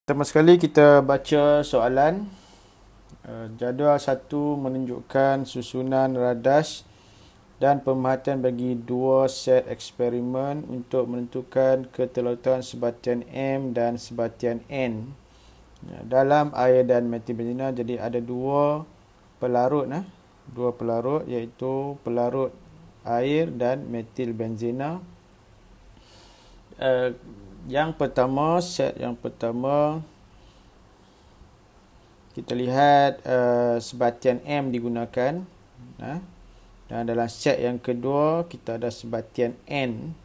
Pertama sekali kita baca soalan. Jadual 1 menunjukkan susunan radas dan pemerhatian bagi dua set eksperimen untuk menentukan keterlautan sebatian M dan sebatian N dalam air dan metil benzena. Jadi ada dua pelarut, iaitu pelarut air dan metil benzena. Set yang pertama kita lihat sebatian M digunakan, dan dalam set yang kedua kita ada sebatian N.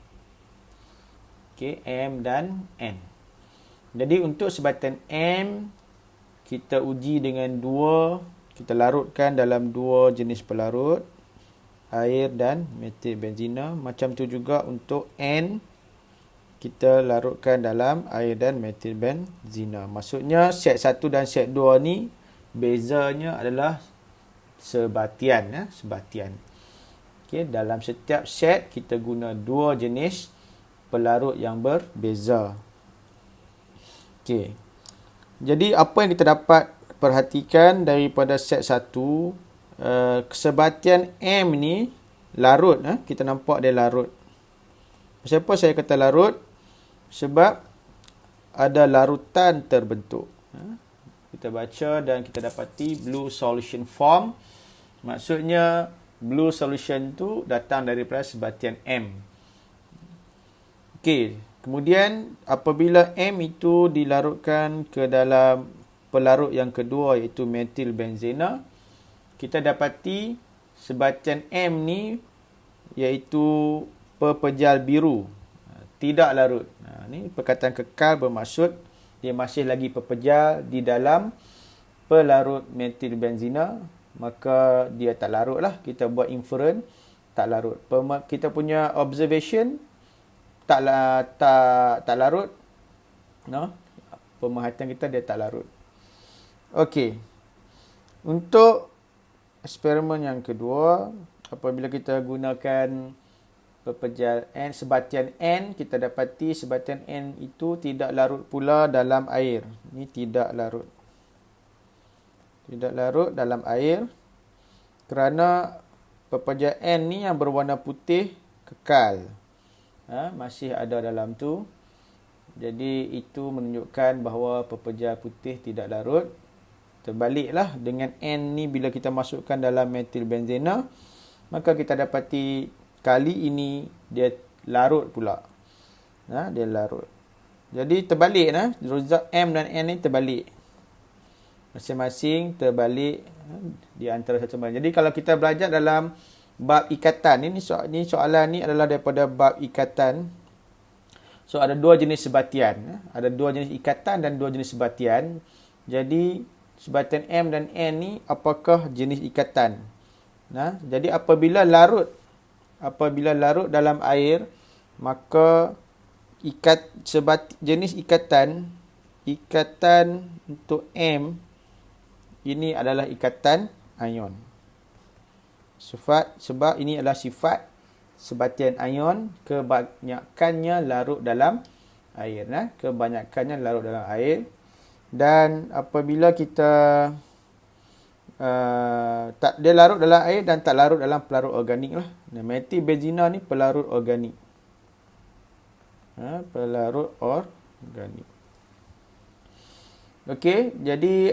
M dan N. Jadi untuk sebatian M kita uji dengan kita larutkan dalam dua jenis pelarut, air dan metil benzena. Macam tu juga untuk N, kita larutkan dalam air dan metil benzena. Maksudnya set 1 dan set 2 ni bezanya adalah sebatian. Dalam setiap set kita guna dua jenis pelarut yang berbeza. Jadi apa yang kita dapat perhatikan daripada set 1, sebatian M ni larut. Kita nampak dia larut. Kenapa saya kata larut? Sebab ada larutan terbentuk. Kita baca dan kita dapati blue solution form. Maksudnya blue solution tu datang daripada sebatian M. Kemudian apabila M itu dilarutkan ke dalam pelarut yang kedua, iaitu metil benzena, kita dapati sebatian M ni iaitu pepejal biru, tidak larut. Ini perkataan kekal bermaksud dia masih lagi pepejal di dalam pelarut metil benzena, maka dia tak larut lah. Kita buat inferen tak larut. Kita punya observation tak larut. Pemerhatian kita dia tak larut. Untuk eksperimen yang kedua, apabila kita gunakan pepejal N, sebatian N, kita dapati sebatian N itu tidak larut pula dalam air. Ini tidak larut. Tidak larut dalam air kerana pepejal N ni yang berwarna putih kekal. Masih ada dalam tu. Jadi itu menunjukkan bahawa pepejal putih tidak larut. Terbaliklah dengan N ni, bila kita masukkan dalam metil benzena, maka kita dapati kali ini dia larut pula. Dia larut. Jadi terbalik, result M dan N ni terbalik. Masing-masing terbalik di antara satu sama lain. Jadi kalau kita belajar dalam bab ikatan, ini soalan ni adalah daripada bab ikatan. So ada dua jenis sebatian. Ada dua jenis ikatan dan dua jenis sebatian. Jadi sebatian M dan N ni apakah jenis ikatan? Jadi apabila larut dalam air, maka jenis ikatan untuk M ini adalah ikatan ion. Sebab ini adalah sifat sebatian ion, kebanyakannya larut dalam air. Dan apabila kita dia larut dalam air dan tak larut dalam pelarut organik lah. Metil benzena ni pelarut organik. Pelarut organik. Jadi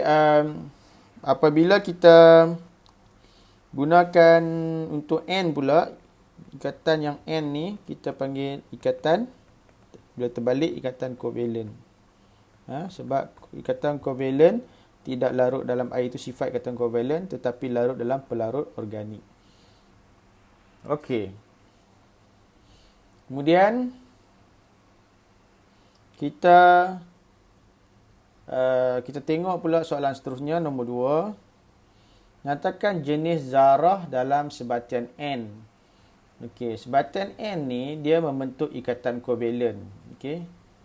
apabila kita gunakan untuk N pula, ikatan yang N ni kita panggil ikatan, bila terbalik, ikatan kovalen. Sebab ikatan kovalen tidak larut dalam air, itu sifat ikatan kovalen, tetapi larut dalam pelarut organik. Kemudian kita tengok pula soalan seterusnya, nombor 2. Nyatakan jenis zarah dalam sebatian N. Sebatian N ni dia membentuk ikatan kovalen.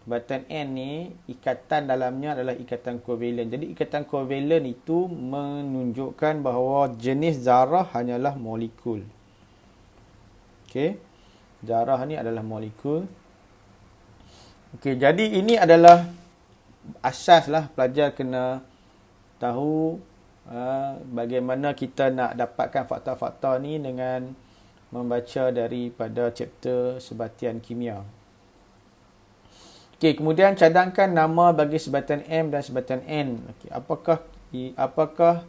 Sebatian N ni ikatan dalamnya adalah ikatan kovalen. Jadi ikatan kovalen itu menunjukkan bahawa jenis zarah hanyalah molekul. Zarah ni adalah molekul. Jadi ini adalah asas lah pelajar kena tahu bagaimana kita nak dapatkan fakta-fakta ni dengan membaca daripada chapter sebatian kimia. Okey, kemudian cadangkan nama bagi sebatian M dan sebatian N. Okey, apakah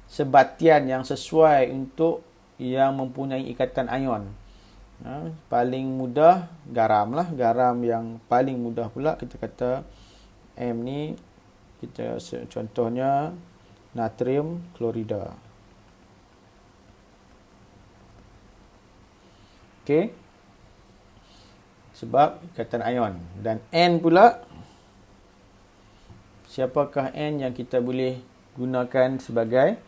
sebatian yang sesuai untuk yang mempunyai ikatan ion? Paling mudah garam lah. Garam yang paling mudah pula kita kata M ni, kita contohnya natrium klorida. Okey. Sebab ikatan ion. Dan N pula, siapakah N yang kita boleh gunakan sebagai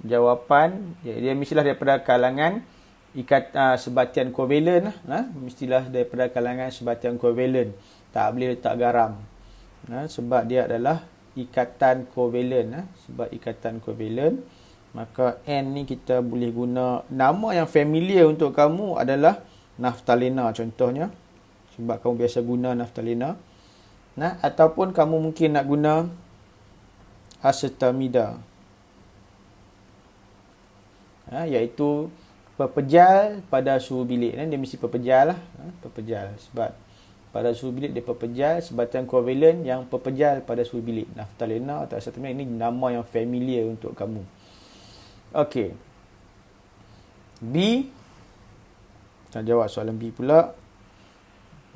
jawapan? Dia mestilah daripada kalangan sebatian kovalen. Mestilah daripada kalangan sebatian kovalen. Tak boleh letak garam. Sebab dia adalah ikatan kovalen. Sebab ikatan kovalen, maka N ni kita boleh guna. Nama yang familiar untuk kamu adalah naftalena contohnya. Sebab kamu biasa guna naftalena. Ataupun kamu mungkin nak guna acetamida. Iaitu pepejal pada suhu bilik. Dia mesti pepejal lah. Pepejal. Sebab pada suhu bilik dia pepejal. Sebatian kovalen yang pepejal pada suhu bilik. Naftalena atau acetamida, ini nama yang familiar untuk kamu. Okey. B. Kita jawab soalan B pula.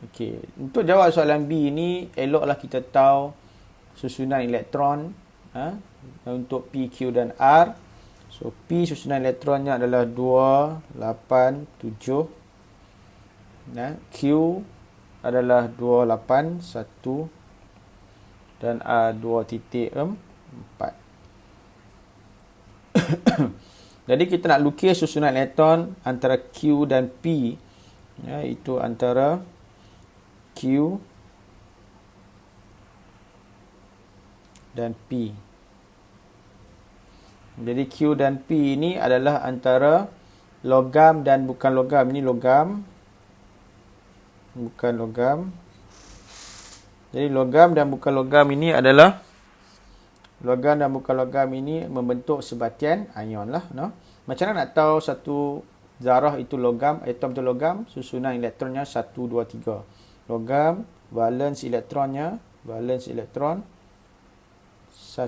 Okey. Untuk jawab soalan B ni, eloklah kita tahu susunan elektron. Untuk P, Q dan R. So, P susunan elektronnya adalah 2, 8, 7. Q adalah 2, 8, 1. Dan R 2.4. Jadi kita nak lukis susunan elektron antara Q dan P. Itu antara Q dan P. Jadi Q dan P ini adalah antara logam dan bukan logam. Ini logam, bukan logam. Jadi logam dan bukan logam ini adalah, logam dan bukan logam ini membentuk sebatian ion lah. Macam mana nak tahu satu zarah itu logam, atom itu logam? Susunan elektronnya 1, 2, 3. Logam, valens elektron 1,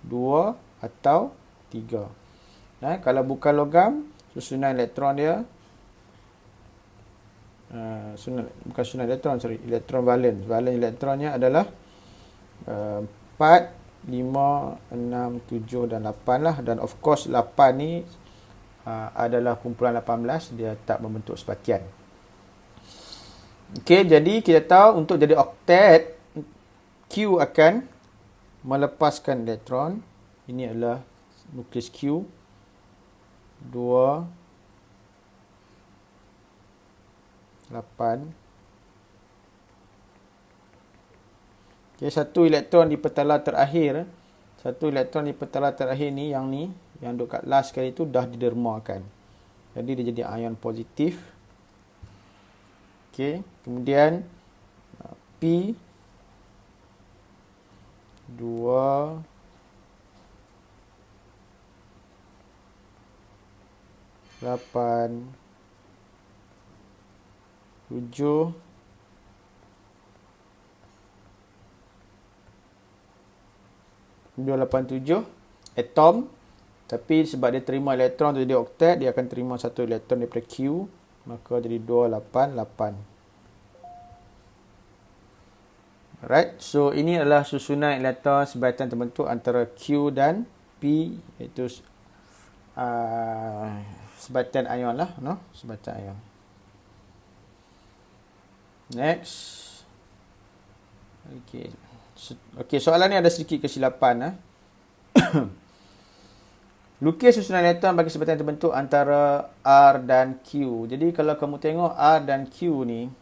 2 atau 3. Kalau bukan logam, susunan elektron dia elektron valens. Valens elektronnya adalah 4, 5, 6, 7 dan 8 lah. Dan of course 8 ni adalah kumpulan 18. Dia tak membentuk sebatian. Okey, jadi kita tahu untuk jadi oktet, Q akan melepaskan elektron. Ini adalah nukleus Q. 2, 8. Okay, satu elektron di petala terakhir. Satu elektron di petala terakhir ni, yang duduk kat last sekali tu dah didermakan. Jadi dia jadi ion positif. Okey, kemudian P 2, 8, 7, 287 atom. Tapi sebab dia terima elektron tu jadi oktet, dia akan terima satu elektron daripada Q, maka jadi 288. Alright, so ini adalah susunan elektron sebatian terbentuk antara Q dan P, iaitu sebatian ion lah, sebatian ion. Next. Okey, soalan ni ada sedikit kesilapan. Lukis susunan elektron bagi sebatian terbentuk antara R dan Q. Jadi kalau kamu tengok R dan Q ni,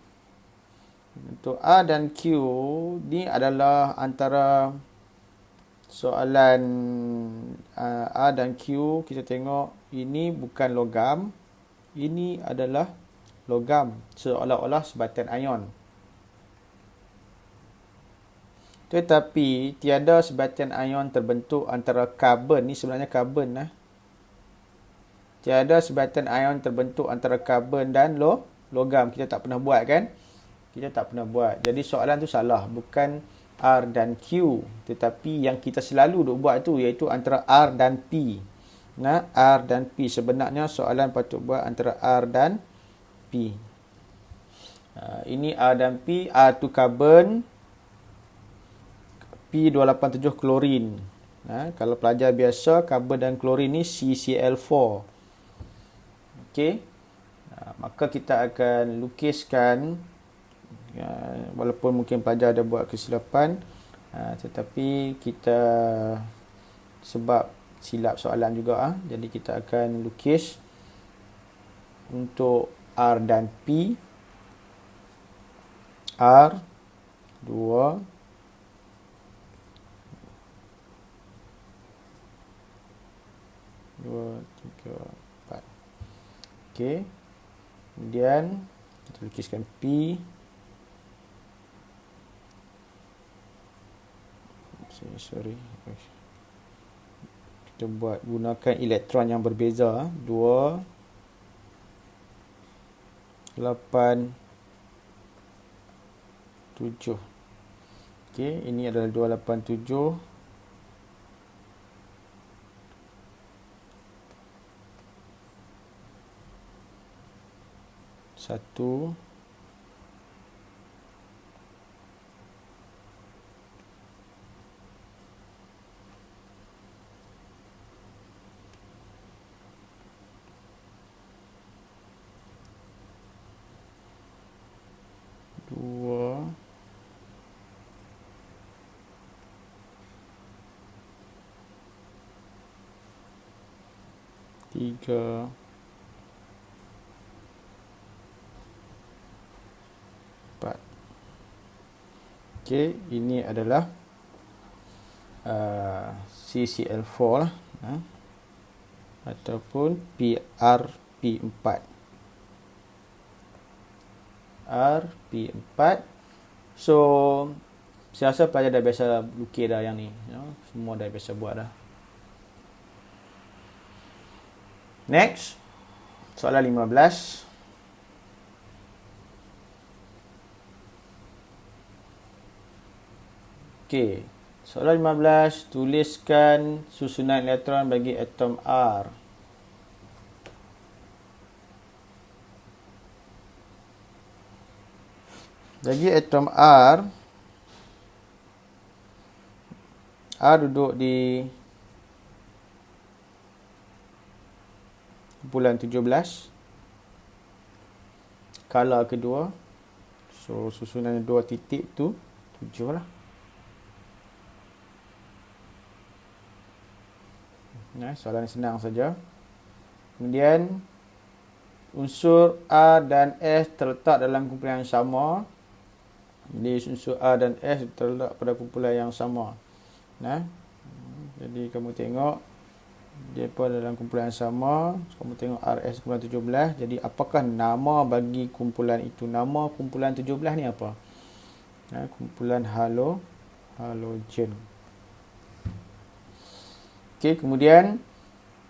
untuk R dan Q ni adalah antara soalan R dan Q. Kita tengok ini bukan logam, ini adalah logam, seolah-olah sebatian ion. Tetapi tiada sebatian ion terbentuk antara karbon, ni sebenarnya karbon lah. Tiada sebatian ion terbentuk antara karbon dan logam. Kita tak pernah buat kan? Kita tak pernah buat. Jadi soalan tu salah. Bukan R dan Q. Tetapi yang kita selalu duk buat tu iaitu antara R dan P. Nah, R dan P. Sebenarnya soalan patut buat antara R dan P. Ini R dan P. R tu karbon. P287 klorin. Kalau pelajar biasa, karbon dan klorin ni CCl4. Okey. Maka kita akan lukiskan, walaupun mungkin pelajar ada buat kesilapan, tetapi kita sebab silap soalan juga, jadi kita akan lukis untuk R dan P. R 2 2, 3, 4. Okey. Kemudian kita lukiskan P. Sorry. Kita buat gunakan elektron yang berbeza. 2, 8, 7. Okey, ini adalah 287. Satu, dua, tiga, 4. Okey, ini adalah CCl4 lah, ataupun PrP4. RP4. So saya rasa pelajar dah biasa lukis dah yang ni, semua dah biasa buat dah. Next, soalan 15. Okey, soalan 15, tuliskan susunan elektron bagi atom R. Bagi atom R duduk di kumpulan 17. Skala kedua. So susunan 2 titik tu 7 lah. Soalan senang saja. Kemudian unsur A dan S terletak dalam kumpulan yang sama. Jadi unsur A dan S terletak pada kumpulan yang sama. Jadi kamu tengok dia pada dalam kumpulan yang sama. Kamu tengok RS kumpulan 17. Jadi apakah nama bagi kumpulan itu? Nama kumpulan 17 ni apa? Kumpulan halogen. Okey, kemudian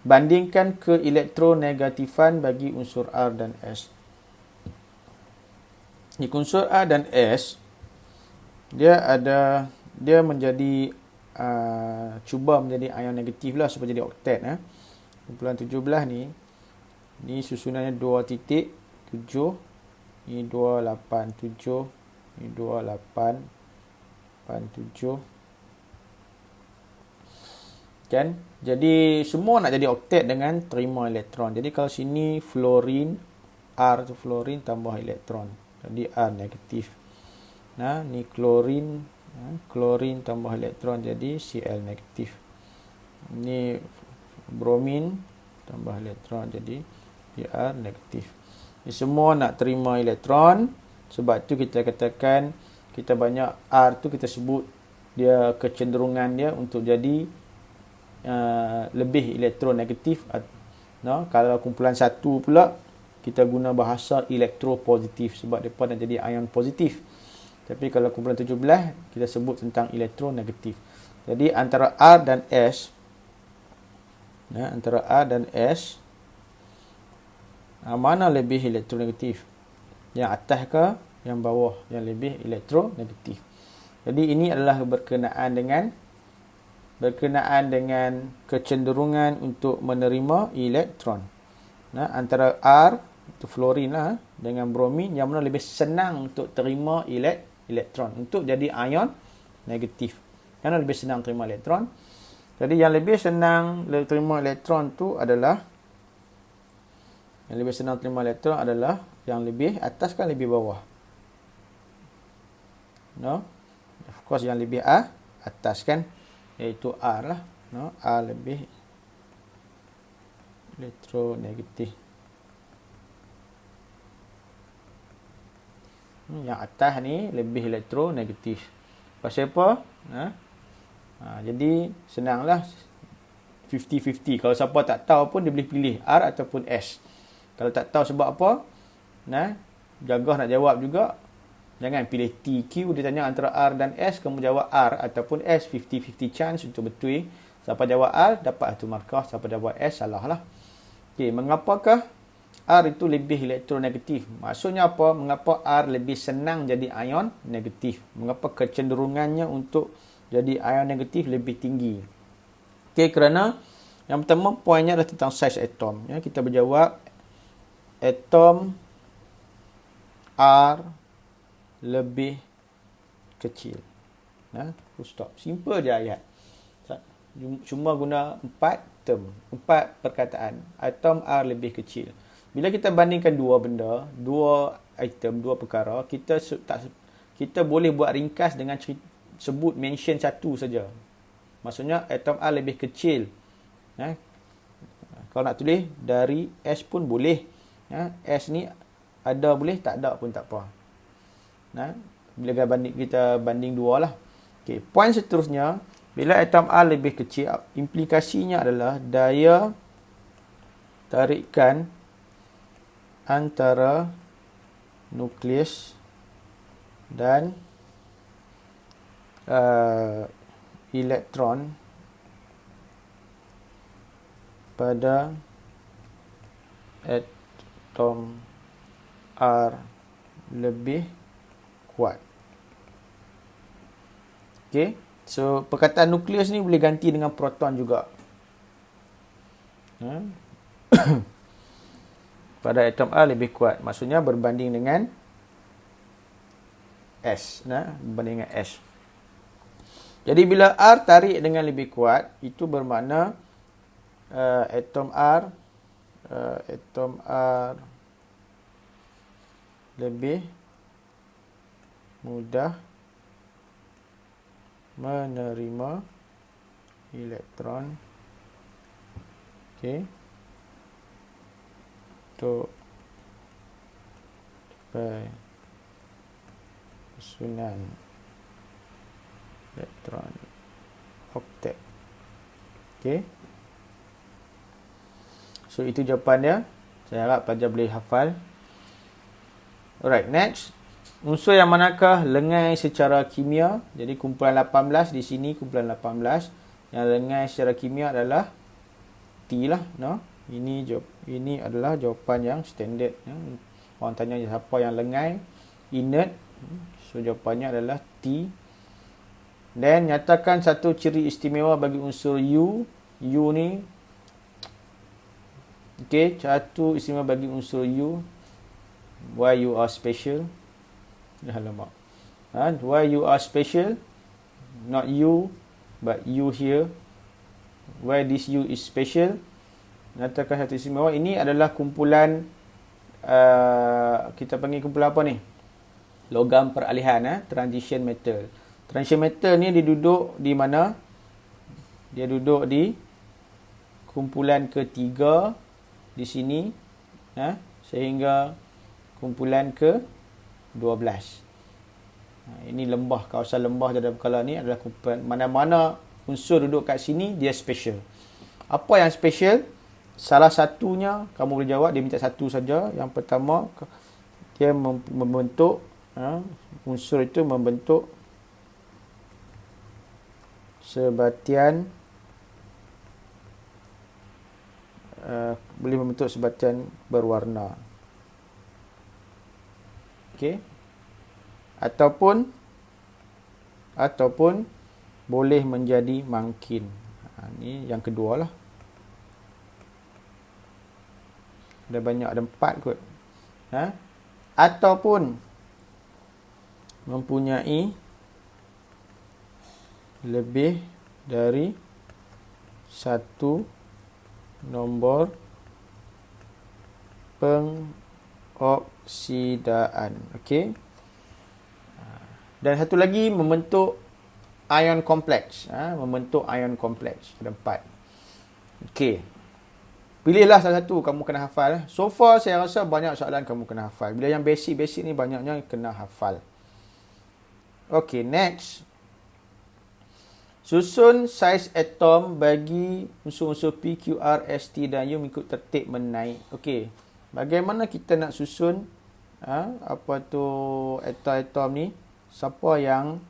bandingkan keelektronegatifan bagi unsur R dan S. Unsur A dan S dia menjadi cuba menjadi ion negatif lah supaya jadi oktet. Kumpulan 17 ni susunannya 2 titik 7, ni 287, ni 2887. Kan? Jadi semua nak jadi oktet dengan terima elektron. Jadi kalau sini fluorin, R tu fluorin tambah elektron. Jadi R negatif. Ni klorin, klorin tambah elektron jadi Cl negatif. Ini bromin tambah elektron jadi Br negatif. Ini semua nak terima elektron. Sebab tu kita katakan kita banyak R tu kita sebut dia kecenderungan dia untuk jadi lebih elektronegatif. Kalau kumpulan 1 pula kita guna bahasa elektropositif sebab depa nak jadi ion positif. Tapi kalau kumpulan 17, kita sebut tentang elektronegatif. Jadi antara R dan S, antara R dan S, mana lebih elektronegatif? Yang atas ke yang bawah yang lebih elektronegatif? Jadi ini adalah berkenaan dengan kecenderungan untuk menerima elektron. Antara R, itu fluorin lah, dengan bromin, yang mana lebih senang untuk terima elektron, untuk jadi ion negatif. Yang mana lebih senang terima elektron. Jadi yang lebih senang terima elektron tu adalah, yang lebih atas kan lebih bawah. Of course yang lebih atas kan, iaitu R lah. R lebih elektronegatif. Yang atas ni lebih elektronegatif. Pasal apa? Jadi senanglah 50-50. Kalau siapa tak tahu pun dia boleh pilih R ataupun S. Kalau tak tahu sebab apa, gagah nak jawab juga. Jangan pilih TQ, dia tanya antara R dan S, kamu jawab R ataupun S. 50-50 chance untuk betul. Siapa jawab R, dapat satu markah. Siapa jawab S, salah lah. Okey, mengapakah R itu lebih elektronegatif? Maksudnya apa? Mengapa R lebih senang jadi ion negatif? Mengapa kecenderungannya untuk jadi ion negatif lebih tinggi? Okey, kerana yang pertama poinnya adalah tentang saiz atom. Kita berjawab atom R lebih kecil. Full stop. Simple je ayat. Cuma guna 4 term, 4 perkataan. Atom R lebih kecil. Bila kita bandingkan dua benda, dua item, dua perkara, kita boleh buat ringkas dengan sebut mention satu saja. Maksudnya atom R lebih kecil. Kalau nak tulis dari S pun boleh. S ni ada boleh, tak ada pun tak apa. Bila kita banding dua lah. Okay, poin seterusnya, bila atom R lebih kecil, implikasinya adalah daya tarikan antara nukleus dan elektron pada atom R lebih kuat. Okay. So, perkataan nukleus ni boleh ganti dengan proton juga. Pada atom R lebih kuat. Maksudnya berbanding dengan S. Berbanding dengan S. Jadi, bila R tarik dengan lebih kuat, itu bermakna atom R lebih mudah menerima elektron. Okey. Untuk susunan elektron oktet. Okey. So itu jawapan dia. Saya harap pelajar boleh hafal. Alright, next. Unsur yang manakah lengai secara kimia? Jadi kumpulan 18 di sini, kumpulan 18. Yang lengai secara kimia adalah T lah, Ini adalah jawapan yang standard. Orang tanya siapa yang lengai, inert. So jawapannya adalah T. Dan nyatakan satu ciri istimewa bagi unsur U. U ni, okey, satu istimewa bagi unsur U. Why you are special? Alamak. Why you are special? Not you, but you here. Why this U is special? Nyatakan satu istimewa. Ini adalah kumpulan, kita panggil kumpulan apa ni? Logam peralihan, transition metal. Transition metal ni dia duduk di mana? Dia duduk di kumpulan ketiga di sini, sehingga kumpulan ke-12. Ini lembah, kawasan lembah dalam perkara ni adalah kumpulan, mana-mana unsur duduk kat sini, dia special. Apa yang special? Salah satunya, kamu boleh jawab, dia minta satu saja. Yang pertama, dia membentuk unsur itu membentuk sebatian, boleh membentuk sebatian berwarna. Okey. Ataupun boleh menjadi mangkin. Ini yang kedua lah. Ada banyak, ada 4 kot. Ataupun mempunyai lebih dari satu nombor pengoksidaan. Okey. Dan satu lagi membentuk ion kompleks. Membentuk ion kompleks. Ada 4. Okey. Pilihlah salah satu kamu kena hafal. So far saya rasa banyak soalan kamu kena hafal. Bila yang basic-basic ni banyaknya kena hafal. Okey, next. Susun saiz atom bagi unsur-unsur P, Q, R, S, T dan U mengikut tertib menaik. Okey. Bagaimana kita nak susun atom-atom ni? Siapa yang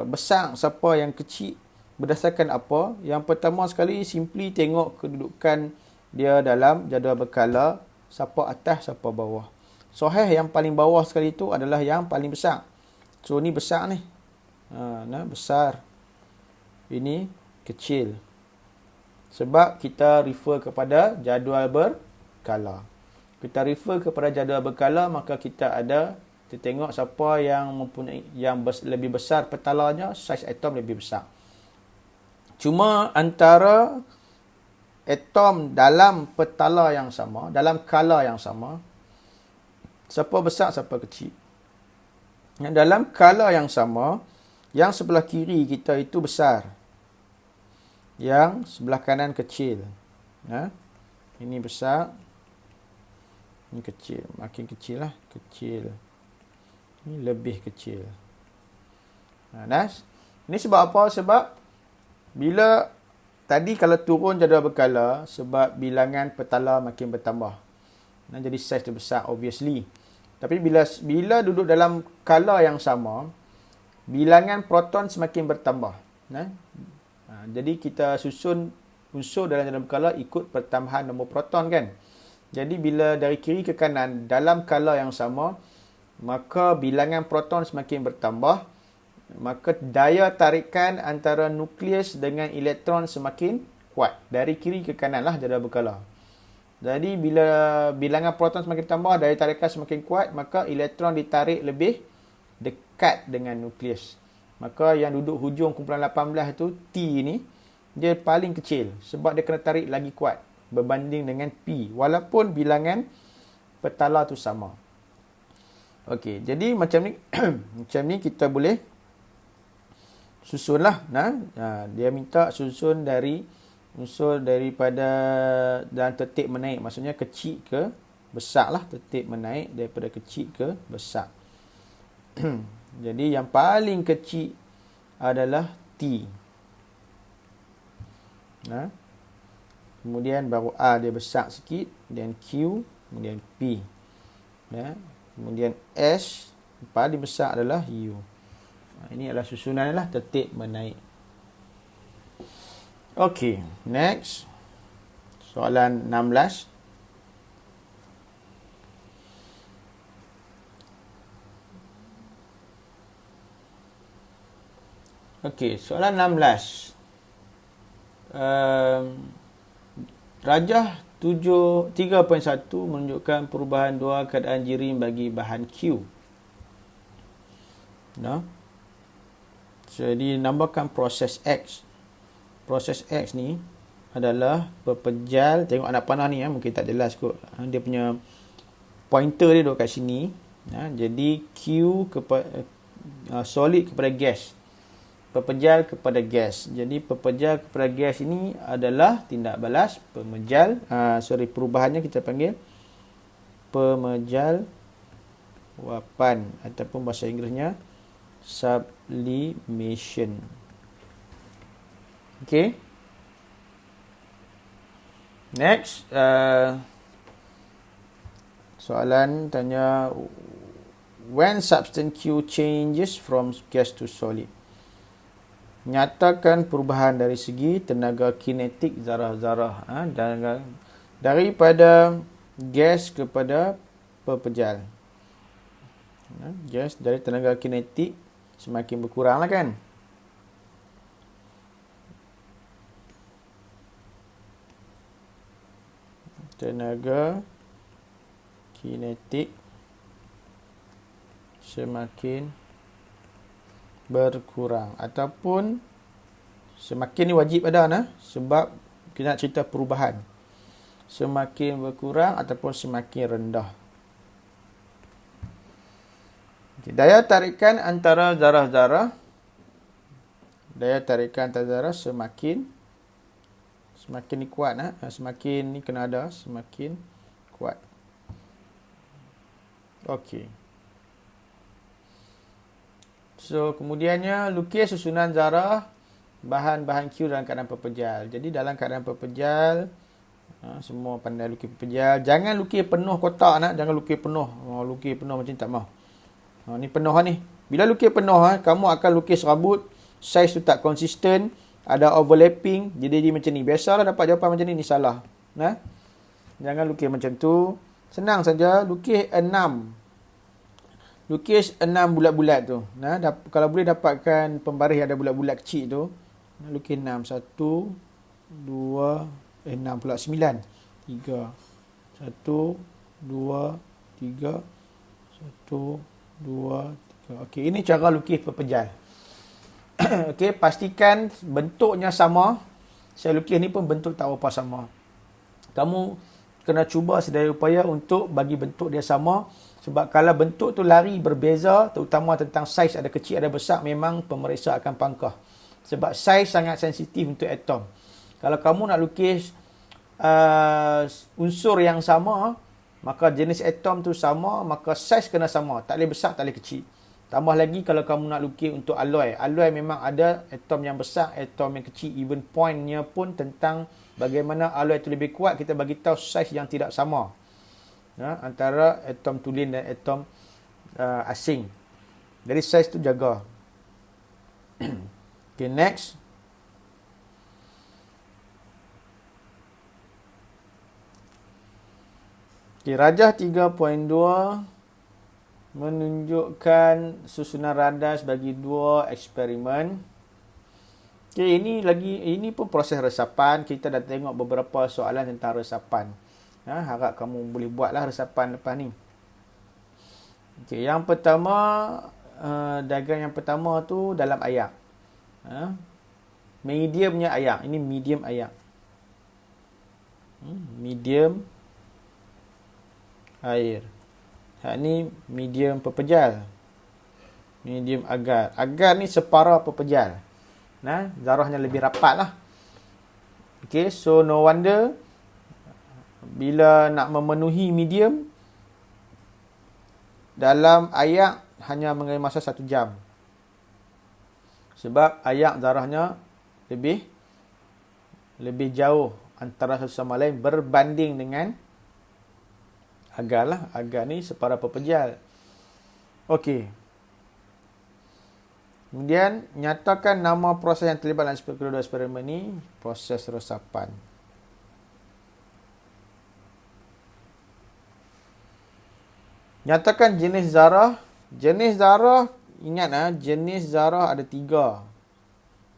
besar, siapa yang kecil, berdasarkan apa? Yang pertama sekali, simply tengok kedudukan dia dalam jadual berkala, siapa atas, siapa bawah. Sahih yang paling bawah sekali itu adalah yang paling besar. So ni besar ni. Besar. Ini kecil. Sebab kita refer kepada jadual berkala. Kita refer kepada jadual berkala, maka kita tengok siapa yang mempunyai lebih besar petalanya, saiz atom lebih besar. Cuma antara atom dalam petala yang sama, dalam kala yang sama, siapa besar, siapa kecil. Dalam kala yang sama, yang sebelah kiri kita itu besar, yang sebelah kanan kecil. Ini besar, ini kecil. Makin kecil lah, kecil. Ini lebih kecil. Ini sebab apa? Sebab bila tadi kalau turun jadual berkala, sebab bilangan petala makin bertambah. Jadi saiz dia besar, obviously. Tapi bila duduk dalam kala yang sama, bilangan proton semakin bertambah. Jadi kita susun unsur dalam jadual berkala ikut pertambahan nombor proton kan. Jadi bila dari kiri ke kanan dalam kala yang sama, maka bilangan proton semakin bertambah, maka daya tarikan antara nukleus dengan elektron semakin kuat. Dari kiri ke kanan lah jadual berkala. Jadi bila bilangan proton semakin tambah, daya tarikan semakin kuat, maka elektron ditarik lebih dekat dengan nukleus. Maka yang duduk hujung kumpulan 18 itu, T ni, dia paling kecil. Sebab dia kena tarik lagi kuat berbanding dengan P. Walaupun bilangan petala tu sama. Okey, jadi macam ni macam ni kita boleh susunlah. Dia minta susun dari unsur daripada dan tertib menaik. Maksudnya kecil ke besar lah, tertib menaik daripada kecil ke besar. Jadi yang paling kecil adalah T. Kemudian baru A dia besar sikit, kemudian Q, kemudian P. Kemudian S, paling besar adalah U. Ini adalah susunan lah, tertib menaik. Okey, next. Soalan 16. Okey, soalan 16. Rajah 3.1 menunjukkan perubahan dua keadaan jirim bagi bahan Q. Jadi namakan proses X. Proses X ni adalah pepejal. Tengok anak panah ni mungkin tak jelas kot. Dia punya pointer dia duduk kat sini. Jadi Q kepada solid kepada gas. Pepejal kepada gas. Jadi pepejal kepada gas ini adalah tindak balas pemejal. Perubahannya kita panggil pemejal wapan ataupun bahasa Inggerisnya sublimation. Okay. Next. Soalan tanya When substance Q changes from gas to solid. Nyatakan perubahan dari segi tenaga kinetik zarah-zarah. Daripada gas kepada pepejal. Gas dari tenaga kinetik semakin berkurang lah kan. Tenaga kinetik semakin berkurang ataupun semakin ni wajib ada sebab kita nak cerita perubahan. Semakin berkurang ataupun semakin rendah. Okay. Daya tarikan antara zarah-zarah semakin ni kuat semakin ni kena ada semakin kuat. Okey. So kemudiannya lukis susunan zarah bahan-bahan Q dalam keadaan pepejal. Jadi dalam keadaan pepejal semua pandai lukis pepejal. Jangan lukis penuh kotak jangan lukis penuh. Lukis penuh macam tak mau. Ni penuh ni. Bila lukis penuh kamu akan lukis rambut saiz tu tak konsisten, ada overlapping, jadi macam ni. Biasalah dapat jawapan macam ni salah. Jangan lukis macam tu. Senang saja lukis 6. Lukis 6 bulat-bulat tu. Kalau boleh dapatkan pembaris ada bulat-bulat kecil tu. Lukis 6. 1, 2, 6 pula 9. 3. 1, 2, 3. 1, 2, 3. Okey, ini cara lukis pepejal. Okey, pastikan bentuknya sama. Saya lukis ni pun bentuk tak apa sama. Kamu kena cuba sedaya upaya untuk bagi bentuk dia sama. Sebab kalau bentuk tu lari berbeza, terutama tentang saiz ada kecil ada besar, memang pemeriksa akan pangkah. Sebab saiz sangat sensitif untuk atom. Kalau kamu nak lukis unsur yang sama, maka jenis atom tu sama, maka saiz kena sama. Tak boleh besar, tak boleh kecil. Tambah lagi kalau kamu nak lukis untuk alloy. Alloy memang ada atom yang besar, atom yang kecil. Even pointnya pun tentang bagaimana alloy itu lebih kuat, kita bagi tahu saiz yang tidak sama. Antara atom tulen dan atom asing. Jadi saiz tu jaga. Okay, next. Okay, rajah 3.2 menunjukkan susunan radar bagi 2 eksperimen. Okay, ini pun proses resapan. Kita dah tengok beberapa soalan tentang resapan. Harap kamu boleh buatlah resapan lepas ni. Okay, yang pertama, diagram yang pertama tu dalam air. Mediumnya air. Ini medium air. Medium air. Ni medium pepejal. Medium agar. Agar ni separa pepejal. Zarahnya lebih rapat lah. Okay, so no wonder bila nak memenuhi medium dalam air hanya mengambil masa 1 jam. Sebab air zarahnya lebih jauh antara satu sama lain berbanding dengan agar lah. Agar ni separa pepejal. Okey. Kemudian nyatakan nama proses yang terlibat dalam kedua eksperimen ni, proses resapan. Nyatakan jenis zarah. Jenis zarah, ingat jenis zarah ada 3.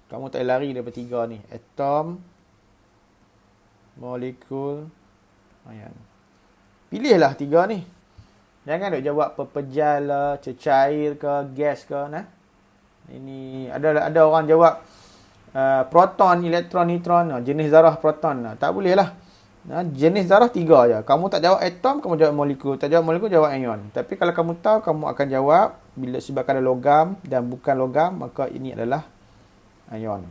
Kamu tak lari daripada 3 ni. Atom, molekul, ion. Pilihlah 3 ni. Jangan duk jawab pepejal lah, cecair ke, gas ke. Ini ada orang jawab proton, elektron, neutron. Jenis zarah proton. Tak boleh lah. Jenis zarah 3 je. Kamu tak jawab atom, kamu jawab molekul. Tak jawab molekul, jawab ion. Tapi kalau kamu tahu, kamu akan jawab bila sebab ada logam dan bukan logam, maka ini adalah ion.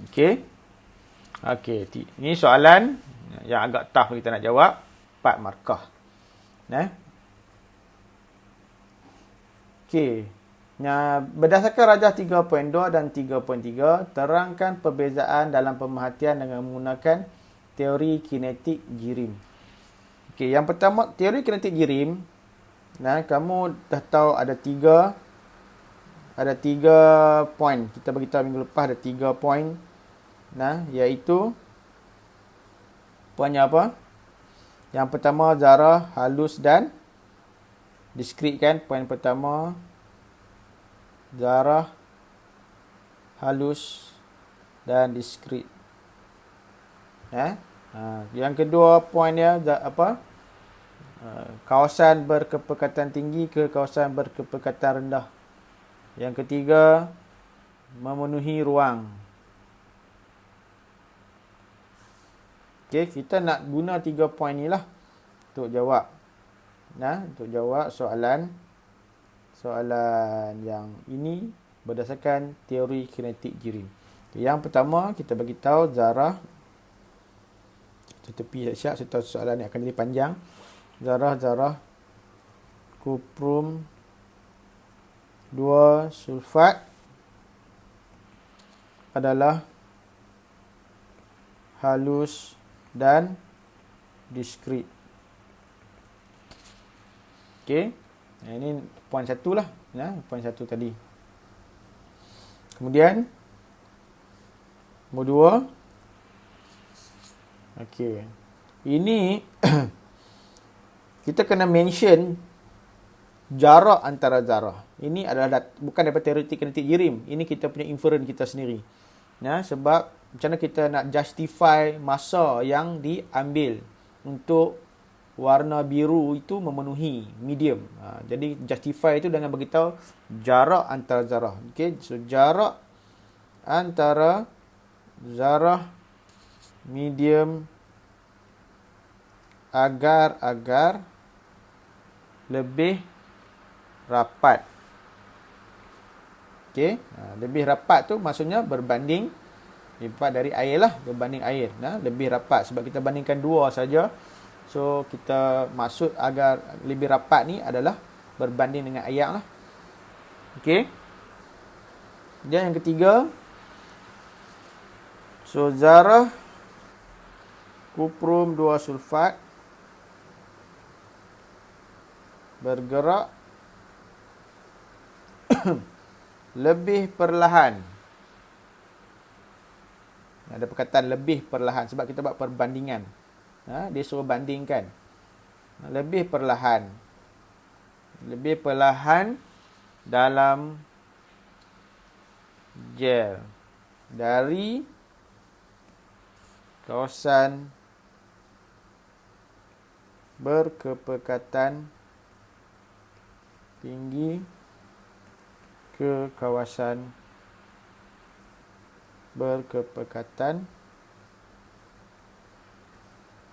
Okey. Ini soalan yang agak tough kita nak jawab. 4 markah. Okey. Berdasarkan rajah 3.2 dan 3.3, terangkan perbezaan dalam pemerhatian dengan menggunakan teori kinetik jirim. Okey, yang pertama, teori kinetik jirim. Nah, kamu dah tahu ada tiga poin. Kita beritahu minggu lepas ada 3 poin. Nah, iaitu poinnya apa? Yang pertama, zarah, halus dan diskrit kan. Poin pertama, zarah, halus dan diskrit. Yang kedua poinnya apa? Kawasan berkepekatan tinggi ke kawasan berkepekatan rendah. Yang ketiga, memenuhi ruang. Okey, kita nak guna 3 poin ni lah untuk jawab. Untuk jawab soalan yang ini berdasarkan teori kinetik jirim. Okay, yang pertama, kita bagi tahu zarah. Tepi siap, saya tahu soalan ni akan jadi panjang. Zarah kuprum 2 sulfat adalah halus dan diskrit. Okey. Ini poin 1 lah. Poin 1 tadi. Kemudian nombor 2. Okey. Ini kita kena mention jarak antara zarah. Ini adalah bukan daripada teori kinetik jirim. Ini kita punya inference kita sendiri. Sebab macam mana kita nak justify masa yang diambil untuk warna biru itu memenuhi medium. Jadi justify itu dengan beritahu jarak antara zarah. Okey, so jarak antara zarah medium agar lebih rapat. Okey, lebih rapat tu maksudnya berbanding lipat dari air lah, berbanding air. Lebih rapat sebab kita bandingkan 2 saja. So kita maksud agar lebih rapat ni adalah berbanding dengan air lah. Okey. Dan yang ketiga, so zarah kuprum 2 sulfat bergerak lebih perlahan. Ada perkataan lebih perlahan sebab kita buat perbandingan. Dia suruh bandingkan. Lebih perlahan. Lebih perlahan dalam gel dari kawasan berkepekatan tinggi ke kawasan berkepekatan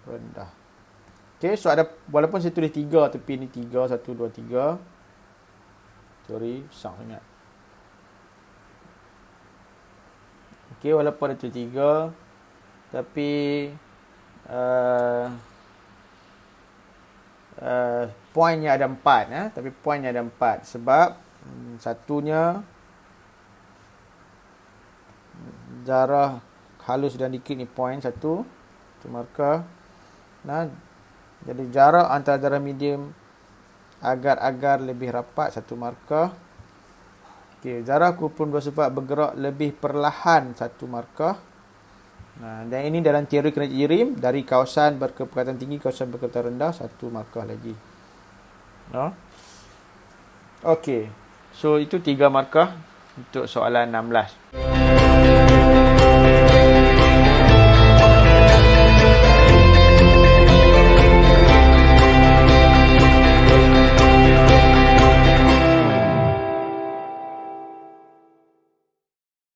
rendah. Okey, so ada, walaupun saya tulis 3 tapi ni 3, 1, 2, 3. Teori besar sangat. Okey, walaupun ada tulis 3 tapi poinnya ada 4. Tapi poinnya ada 4 sebab satunya zarah halus dan dikit ni poin 1. Itu markah. Jadi jarak antara zarah medium agar lebih rapat 1 markah. Okey, zarah kuprum 2 sulfat bergerak lebih perlahan 1 markah. Dan ini dalam teori kinetik jirim dari kawasan berkepekatan tinggi kawasan berkepekatan rendah 1 markah lagi. Okey. So itu 3 markah untuk soalan 16.